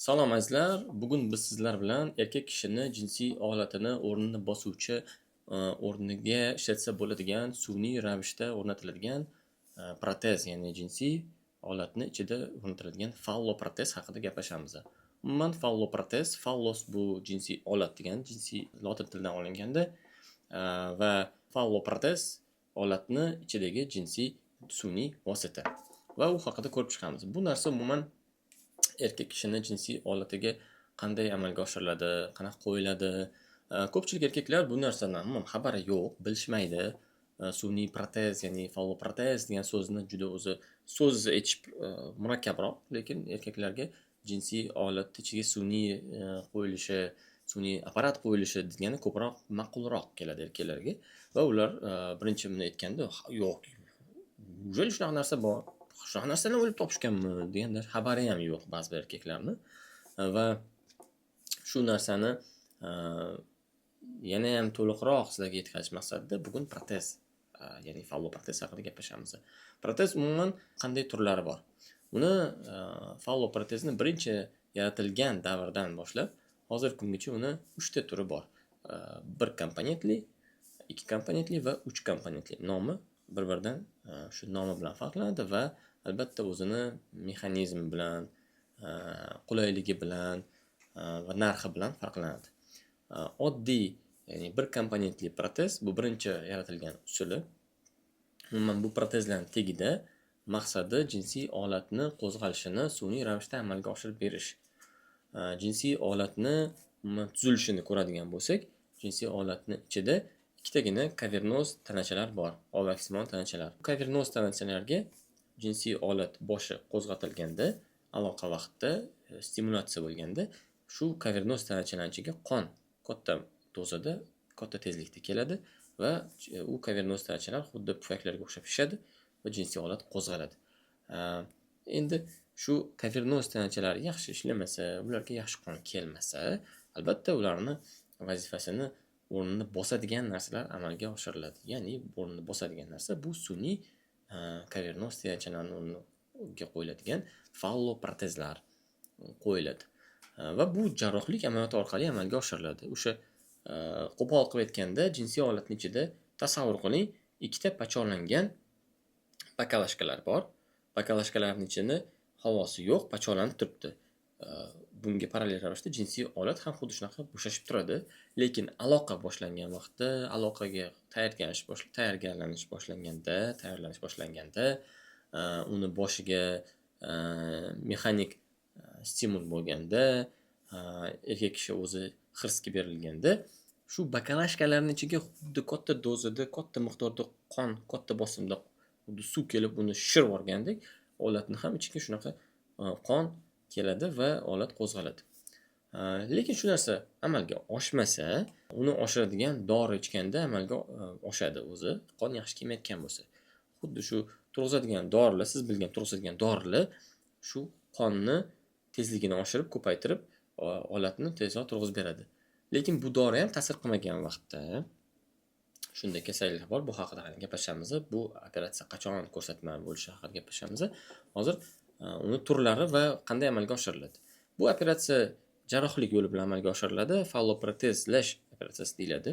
Salom azizlar, bugun biz sizlar bilan erkak kishini jinsiy olatini o'rnini bosuvchi, o'rniga ishlatsa bo'ladigan sun'iy ravishda o'rnatiladigan protez, ya'ni jinsiy olatni ichida o'rnatiladigan falloprotez haqida gaplashamiz. Umuman falloprotez, fallos bu jinsiy olat degan, jinsiy lotin tilidan olinganda va falloprotez olatni ichidagi jinsiy sun'iy vosita va u haqida ko'rib chiqamiz. Bu narsa umuman erkak kishini jinsiy olatiga qanday amalga oshiriladi, qanaqa qo'yiladi. Ko'pchilik erkaklar bu narsadan umuman xabari yo'q, bilishmaydi. Sun'iy protez, ya'ni falloprotez degan so'zni juda o'zi so'z aytish murakkabroq, lekin erkaklarga jinsiy olat ichiga sun'iy qo'yilishi, sun'iy apparat qo'yilishi degani ko'proq ma'qulroq keladi erkaklarga va ular birinchi buni aytganda yo'q, neужели shunaqa narsa bor? Shunaqa narsani o'ylab topishganmi deganda xabari ham yo'q ba'zi bir erkaklarni. Va shu narsani yana ham to'liqroq sizlarga yetkazish maqsadida bugun protez, ya'ni falloprotez haqida gaplashamiz. Protez umuman qanday turlari bor? Uni falloprotezni birinchi yaratilgan davrdan boshlab hozirgi kungacha uni 3 ta turi bor. Bir komponentli, 2 komponentli va 3 komponentli. Nomi bir-biridan shu nomi bilan farqlanadi va albatta o'zini mexanizmi bilan, qulayligi bilan va narxi bilan farqlanadi. Oddiy, ya'ni bir komponentli protez bu birinchi yaratilgan usuli. Umuman bu protezlarning tagida maqsadi jinsiy olatni qo'zg'alishini sun'iy ravishda amalga oshirib berish. Jinsiy olatni tuzilishini ko'radigan bo'lsak, jinsiy olatni ichida ikkitagina kavernoz tanachalar bor, ovaksimon tanachalar. Kavernoz tanachalarga jinsiy olat boshi qo'zg'atilganda, aloqa vaqtida stimulyatsiya bo'lganda, shu kavernoz tanachalarning ichiga qon katta dozada, katta tezlikda keladi va u kavernoz tanachalar xuddi pufaklarga o'xshab shishadi va jinsiy olat qo'zg'aladi. Endi shu kavernoz tanachalar yaxshi ishlamasa, ularga yaxshi qon kelmasa, albatta ularni vazifasini o'rnini bosadigan narsalar amalga oshiriladi. Ya'ni o'rnini bosadigan narsa bu sun'iy kavernoz tanachalarning o'rniga qo'yiladigan falloprotezlar qo'yiladi. Va bu jarrohlik amaliyoti orqali amalga oshiriladi. O'sha qo'pol qilib aytganda, jinsiy olatning ichida tasavvur qiling, ikkita pachorlangan bakalashkalar bor. Bakalashkalarning ichida havosi yo'q, pachorlanib turibdi. Bunga parallel ravishda jinsiy olat ham xuddi shunaqa bo'shashib turadi, lekin aloqa boshlangan vaqtda, aloqaga tayyorlanish boshlanganda, uni boshiga mexanik stimul bo'lganda, erkak kishi o'zi hirsga berilganda, shu bakalashkalarning ichiga xuddi katta dozada, katta miqdorda qon, katta bosimda xuddi suv kelib uni shishirib yuborgandek, olatni ham ichiga shunaqa qon keladi va olat qo'zg'aladi. Lekin shu narsa amalga oshmasa, uni oshiradigan dori ichganda amalga oshadi o'zi, qon yaxshi kelmayotgan bo'lsa. Xuddi shu turg'izadigan dorilar, siz bilgan turg'izadigan dorilar shu qonni tezligini oshirib, ko'paytirib, olatni tezroq turg'izib beradi. Lekin bu dori ham ta'sir qilmagan vaqtda shunday kasalliklar bor, bu haqida gaplashamiz. Bu operatsiya qachon ko'rsatma bo'lishi haqida gaplashamiz. Hozir uni turlari va qanday amalga oshiriladi. Bu operatsiya jarrohlik yo'li bilan amalga oshiriladi, falloprotezlash operatsiyasi deyiladi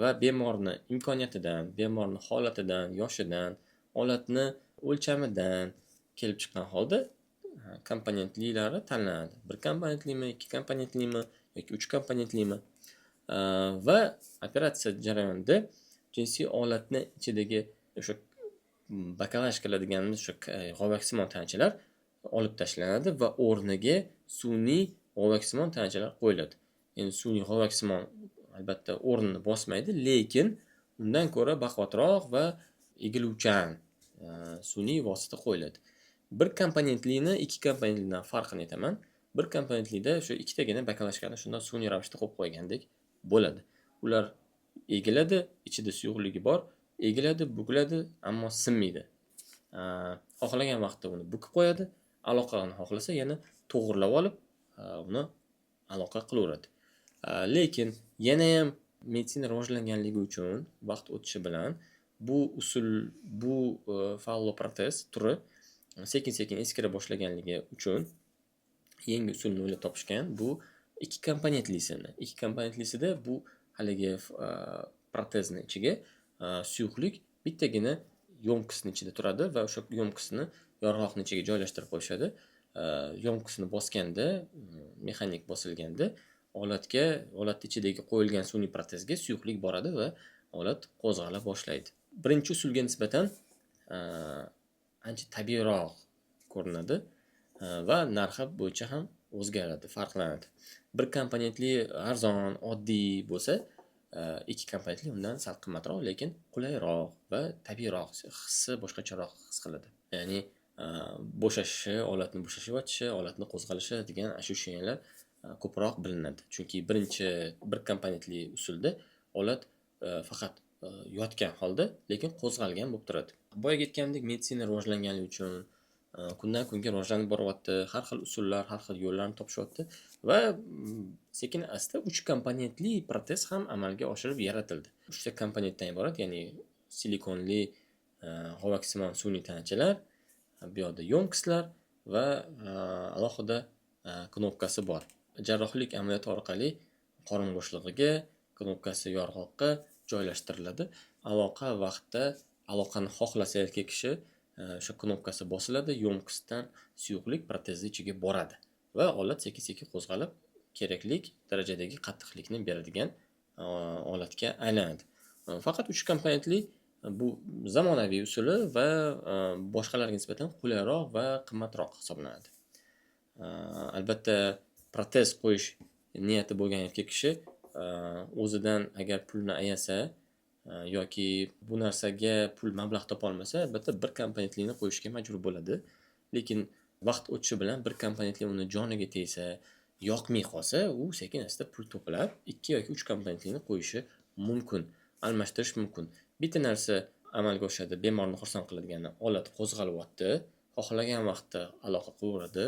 va bemorni imkoniyatidan, bemorni holatidan, yoshidan, olatni o'lchamidan kelib chiqqan holda komponentlilari tanlanadi. Bir komponentlimi, 2 komponentlimi yoki 3 komponentlimi. Va operatsiya jarayonida jinsiy olatni ichidagi o'sha bakalashkalar deganimiz o'sha g'ovaksimon tanachalar olib tashlanadi va o'rniga sun'iy g'ovaksimon tanachalar qo'yiladi. Endi sun'iy g'ovaksimon albatta o'rnini bosmaydi, lekin undan ko'ra baquvvatroq va egiluvchan sun'iy vosita qo'yiladi. Bir komponentlini 2 komponentlidan farqini aytaman. Bir komponentlida o'sha ikkitagina bakalashkani shundan sun'iy ravishda qo'yib qo'ygandek bo'ladi. Ular egiladi, ichida suyuqligi bor, egiladi, bukiladi, ammo sinmaydi. Xohlagan vaqtda uni bukib qo'yadi, aloqani xohlasa yana to'g'irlab olib, uni aloqa qilaveradi. Lekin yana ham meditsina rivojlanganligi uchun vaqt o'tishi bilan bu usul, bu falloprotez turi sekin-sekin eskira boshlaganligi uchun yangi usulni o'ylab topishgan. Bu ikki komponentlisini. Ikki komponentlisida bu haligi protezni ichiga suyuqlik bittagina yo'mqisni ichida turadi va o'sha yo'mqisni yorg'oqni ichiga joylashtirib qo'yishadi. Yo'mqisni bosganda, mexanik bosilganda olatni ichidagi qo'yilgan sun'iy protezga suyuqlik boradi va olat qo'zg'ala boshlaydi. Birinchi usulga nisbatan ancha tabiiyroq ko'rinadi va narxi bo'yicha ham o'zgaradi, farqlanadi. Bir komponentli arzon, oddiy bo'lsa, ikki komponentli undan sal qimmatroq, lekin qulayroq va tabiiyroq, hissi boshqacharoq his qiladi. Ya'ni bo'shashi, olatni bo'shashyotirishi, olatni qo'zg'alishi degan shu tushunchalar ko'proq bilinadi. Chunki bir komponentli usulda olat faqat yotgan holda, lekin qo'zg'algan bo'lib turadi. Boyaga aytgandek, meditsina rivojlanganligi uchun kundan kunga rivojlanib boryapti. Har xil usullar, har xil yo'llarni topishyapti va sekin asta 3 komponentli protez ham amalga oshirib yaratildi. 3 ta komponentdan iborat, ya'ni silikonli g'ovaksimon sun'iy tanachalar, bu yoqda yo'mqislar va alohida knopkasi bor. Jarrohlik amaliyoti orqali qorin bo'shlig'iga, knopkasi yorg'oqqa joylashtiriladi. Aloqa vaqtida aloqani xohlasa erkak kishi o'sha knopkasi bosiladi, yo'mqisdan suyuqlik protezni ichiga boradi va olat sekin-sekin qo'zg'alib kerakli darajadagi qattiqlikni beradigan olatga aylanadi. Faqat 3 komponentli bu zamonaviy usuli va boshqalarga nisbatan qulayroq va qimmatroq hisoblanadi. Albatta, protez qo'yish niyati bo'lgan erkak kishi o'zidan agar pulni ayasa yoki bu narsaga pul mablag' topa olmasa, albatta bir komponentlini qo'yishga majbur bo'ladi. Lekin vaqt o'tishi bilan bir komponentli uni joniga tegsa, yoqmay qolsa, u sekin asta pul to'plab 2 yoki 3 komponentlini qo'yishi mumkin, almashtirish mumkin. Bitta narsa amalga oshadi, bemorni xursand qiladigani, olat qo'zg'alyapti, xohlagan vaqtda aloqa qilaveradi.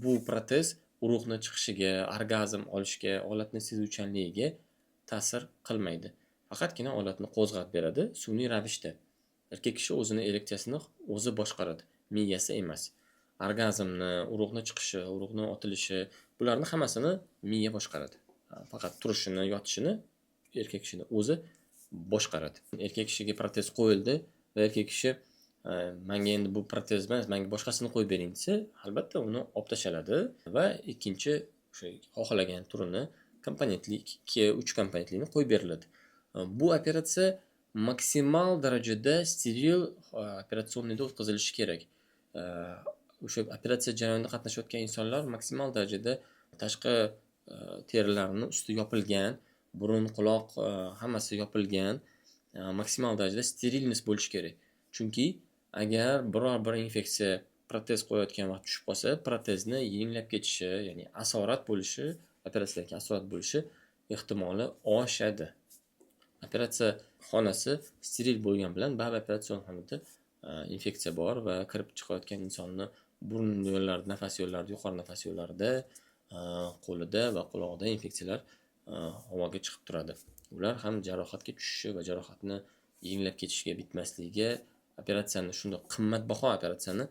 Bu protez urug'ni chiqishiga, orgazm olishga, olatni sezuvchanligiga ta'sir qilmaydi. Faqatgina olatni qo'zg'atib beradi sun'iy ravishda. Erkak kishi o'zini ereksiyasini o'zi boshqaradi, miyasi emas. Orgazmni, urug'ni chiqishi, urug'ni otilishi, bularni hammasini miya boshqaradi. Faqat turishini, yotishini erkak kishini o'zi boshqaradi. Erkak kishiga protez qo'yildi va erkak kishi menga endi bu protez emas, menga boshqasini qo'yib bering desa, albatta uni olib tashladi va ikkinchi o'sha xohlagan turini komponentli 2-3 komponentlini qo'yib beriladi. Bu operatsiya maksimal darajada steril operatsiyonda o'tkazilishi kerak. O'sha operatsiya jarayonida qatnashayotgan insonlar maksimal darajada tashqi terilarning usti yopilgan, burun, quloq hammasi yopilgan, maksimal darajada sterilnis bo'lishi kerak. Chunki agar biror bir infeksiya protez qo'yayotgan vaqt tushib qolsa, protezni yenglab ketishi, ya'ni asorat bo'lishi, operatsiyadagi asorat bo'lishi ehtimoli oshadi. Operatsiya xonasi steril bo'lgan bilan baribir operatsion xonada infeksiya bor va kirib chiqayotgan insonni burun yo'llarida, nafas yo'llarida, yuqori nafas yo'llarida, qo'lida va quloqida infeksiyalar havoga chiqib turadi. Ular ham jarohatga tushishi va jarohatni yenglab ketishiga, bitmasligiga, operatsiyani shunday qimmatbaho operatsiyani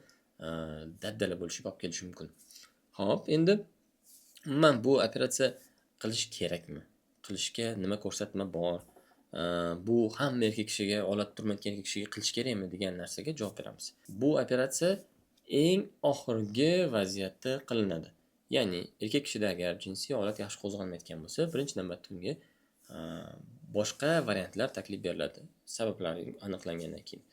daddala bo'lishiga olib kelishi mumkin. Xo'p, endi umuman bu operatsiya qilish kerakmi? Qilishga nima ko'rsatma bor? Bu hamma erkak kishiga, olat turmayotgan erkak kishiga qilish kerakmi degan narsaga javob beramiz. Bu operatsiya eng oxirgi vaziyatda qilinadi. Ya'ni erkak kishida agar jinsiy holat yaxshi qo'zg'almayotgan bo'lsa, birinchi navbatda unga boshqa variantlar taklif beriladi. Sabablari aniqlangandan keyin.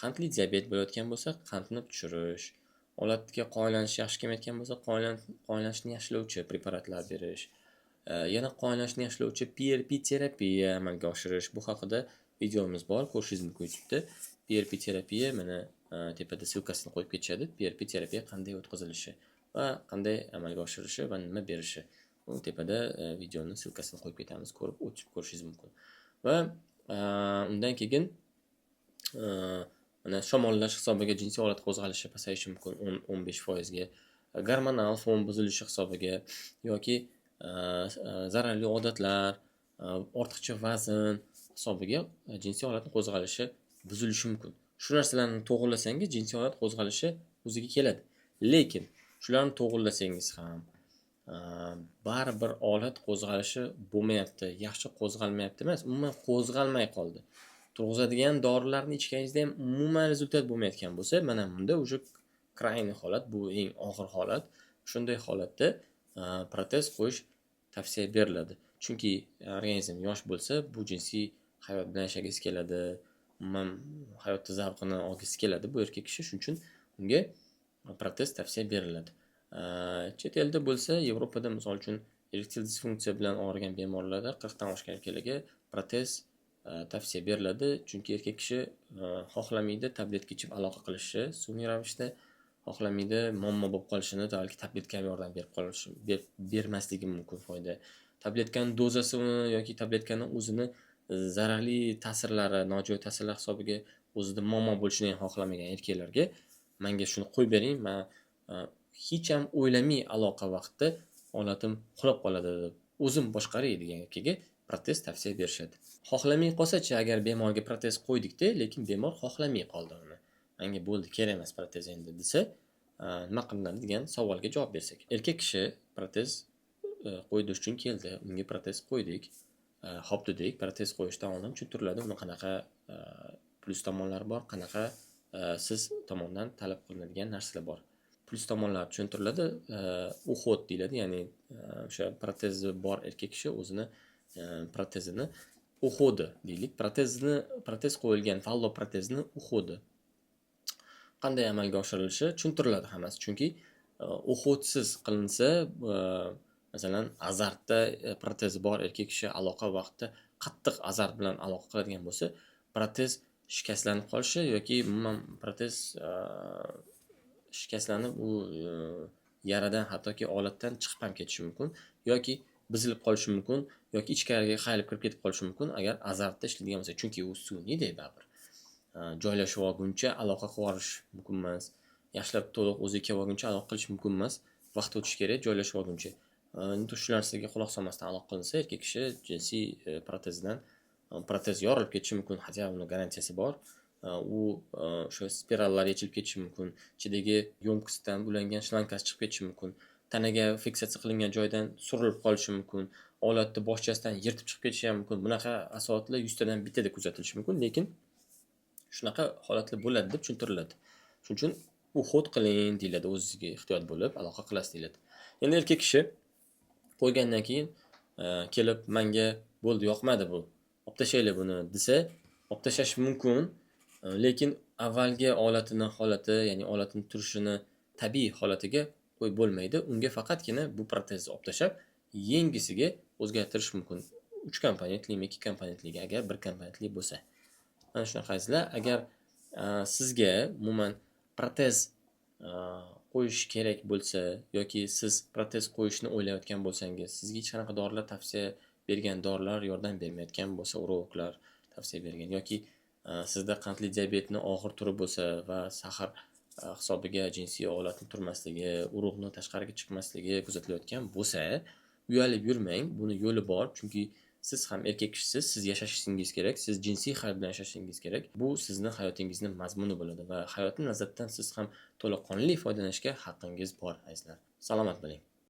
Qandli diabet bo'layotgan bo'lsa, qandni tushirish, olatga qoyilanish yaxshi kelmayotgan bo'lsa, qoyillanishni yaxshilovchi preparatlar berish, yana qoyillanishni yaxshilovchi PRP terapiya amalga oshirish. Bu haqida videomiz bor, ko'rishingiz mumkin YouTube'da. PRP terapiya mana tepada silkasini qo'yib ketishadi. PRP terapiya qanday o'tkazilishi va qanday amalga oshirishi va nima berishi. Bu tepada videoning silkasini qo'yib ketamiz, ko'rib o'tib ko'rishingiz mumkin. Va undan keyin mana shamollash hisobiga jinsiy holat qo'zg'alishi pasayishi mumkin 10-15% ga, gormonal fon buzilishi hisobiga yoki zararli odatlar, ortiqcha vazn hisobiga jinsiy holatning qo'zg'alishi buzilishi mumkin. Shu narsalarni to'g'rilasangiz jinsiy holat qo'zg'alishi o'ziga keladi. Lekin shularni to'g'rilasangiz ham baribir olat qo'zg'alishi bo'lmayapti, yaxshi qo'zg'almayapti emas, umuman qo'zg'almay qoldi. Turg'izadigan dorilarni ichganingizda ham umuman rezultat bo'lmayotgan bo'lsa, mana bunda уже krayniy holat, bu eng og'ir holat. Shunday holatda protez qo'yish tavsiya beriladi. Chunki organizm yosh bo'lsa, bu jinsiy hayot bilan yashagisi keladi, umuman hayotda zavqini olgisi keladi bu erkak kishi, shuning uchun unga protez tavsiya beriladi. Chet elda bo'lsa, Yevropada misol uchun erektil disfunksiya bilan og'rigan bemorlarda 40 dan oshgan erkaklarga protez tavsiya beriladi, chunki erkak kishi xohlamaydi tabletka ichib aloqa qilishni, sun'iy ravishda xohlamaydi muammo bo'lib qolishini, balki tabletka yordam berib qolishi, bermasligi mumkin foyda. Tabletkaning dozasi yoki tabletkaning o'zini zararli ta'sirlari, nojo'ya ta'sirlar hisobiga o'zida muammo bo'lishini ham xohlamagan erkaklarga menga shuni qo'yib bering, men hech ham o'ylamay aloqa vaqtida olatim qulab qoladi deb o'zim boshqaray degan erkakga protez tavsiya berishadi. Xohlamay qolsa-chi, agar bemorga protez qo'ydikda, lekin bemor xohlamay qoldi uni. Menga bo'ldi, kerak emas protez endi desa, nima qilinadi degan savolga javob bersak. Erkak kishi protez qo'yish uchun keldi, unga protez qo'ydik. Xo'p dedik, protez qo'yishdan oldin tushuntiriladi, uni qanaqa plus tomonlari bor, qanaqa siz tomonidan talab qilinadigan narsalar bor. Plus tomonlar tushuntiriladi, uhod deyiladi, ya'ni o'sha protezi bor erkak kishi o'zini protezini uhodi deylik. Protez qo'yilgan fallo protezni uhodi qanday amalga oshirilishi tushuntiriladi hammasi. Chunki uhodsiz qilinsa, masalan, azartda protezi bor erkak kishi aloqa vaqtida qattiq azart bilan aloqa qiladigan bo'lsa, protez shikastlanib qolishi yoki umuman protez shikastlanib u yaradan hattoki olatdan chiqib ham ketishi mumkin yoki buzilib qolishi mumkin yoki ichkariga qayilib kirib ketib qolishi mumkin agar azartda ishlaydigan bo'lsa, chunki u sun'iy-da baribir. Joylashib olguncha aloqa qilib olish mumkin emas. Yaxshilab to'liq o'ziga kelib olguncha aloqa qilish mumkin emas. Vaqt o'tish kerak joylashib olguncha. Endi shu narsaga quloq solmasdan aloqa qilinsa, erkak kishi jinsiy protez yorilib ketishi mumkin, hatto uni garantiyasi bor. U o'sha spirallar yechilib ketishi mumkin, ichidagi yo'mqisdan ulangan shlankasi chiqib ketishi mumkin, tanaga fiksatsiya qilingan joydan surilib qolishi mumkin, olatni boshchasidan yirtib chiqib ketishi ham mumkin. Bunaqa asoratlar 100 tadan bittada kuzatilishi mumkin, lekin shunaqa holatlar bo'ladi deb tushuntiriladi. Shuning uchun uhod qiling deyiladi, o'zingizga ehtiyot bo'lib aloqa qilasiz deyiladi. Endi erkak kishi qo'ygandan keyin kelib menga bo'ldi, yoqmadi bu, olib tashlaylik buni desa, olib tashlash mumkin, lekin avvalgi holati, ya'ni olatining turishini tabiiy holatiga qo'yib bo'lmaydi. Unga faqatgina bu protezni olib tashlab, yengisiga o'zgartirish mumkin. 3 komponentlimi, 2 komponentligi agar 1 komponentli bo'lsa. Mana shunaqaysizlar. Agar sizga umuman protez qo'yish kerak bo'lsa yoki siz protez qo'yishni o'ylayotgan bo'lsangiz, sizga hech qanaqa dorilar tavsiya bergan, dorilar yordam bermayotgan bo'lsa, urologlar tavsiya bergan yoki sizda qandli diabetni og'ir turi bo'lsa va sahar hisobiga jinsiy olatni turmasligi, urug'ni tashqariga chiqmasligi kuzatilayotgan bo'lsa, uyalib yurmang, buni yo'li bor, chunki siz ham erkak kishisiz, siz yashashingiz kerak, siz jinsiy hayot bilan yashashingiz kerak. Bu sizni hayotingizni mazmuni bo'ladi va hayotni lazzatdan siz ham to'laqonli foydalanishga haqqingiz bor, azizlar. Salomat bo'ling.